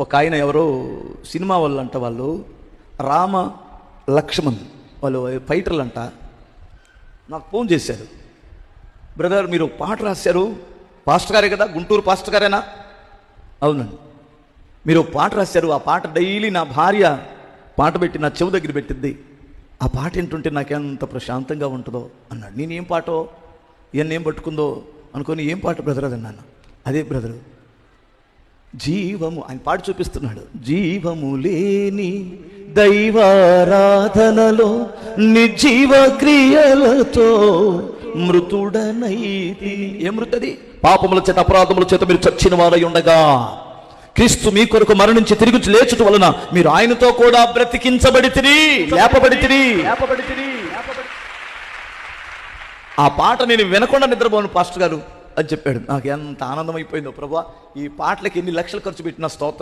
ఒక ఆయన ఎవరో సినిమా వాళ్ళు అంట, వాళ్ళు రామ లక్ష్మణ్ వాళ్ళు ఫైటర్లు అంట. నాకు ఫోన్ చేశారు, బ్రదర్ మీరు పాట రాశారు, పాస్టర్ గారే కదా, గుంటూరు పాస్టర్ గారేనా? అవునండి. మీరు పాట రాశారు, ఆ పాట డైలీ నా భార్య పాట పెట్టి నా చెవు దగ్గర పెట్టిద్ది, ఆ పాట ఏంటుంటే నాకెంత ప్రశాంతంగా ఉంటుందో అన్నాడు. నేనేం పాటో ఇవన్నీ ఏం పట్టుకుందో అనుకొని, ఏం పాట బ్రదర్ అది అన్నాను. అదే బ్రదరు, జీవము, ఆయన పాట చూపిస్తున్నాడు. జీవము లేని దైవారాధనలో నిర్జీవ క్రియలతో మృతుడనైతి. ఏ మృతది? పాపముల చేత అపరాధముల చేత మీరు చచ్చిన వారై ఉండగా క్రీస్తు మీ కొరకు మరణించి తిరిగి లేచుట వలన మీరు ఆయనతో కూడా బ్రతికించబడితిరి, లేపబడితిరి. ఆ పాట నేను వినకుండా నిద్రపోను పాస్టర్ గారు అని చెప్పాడు. నాకు ఎంత ఆనందం అయిపోయిందో ప్రభువా, ఈ పాటలకి ఎన్ని లక్షలు ఖర్చు పెట్టిన స్తోత్రం.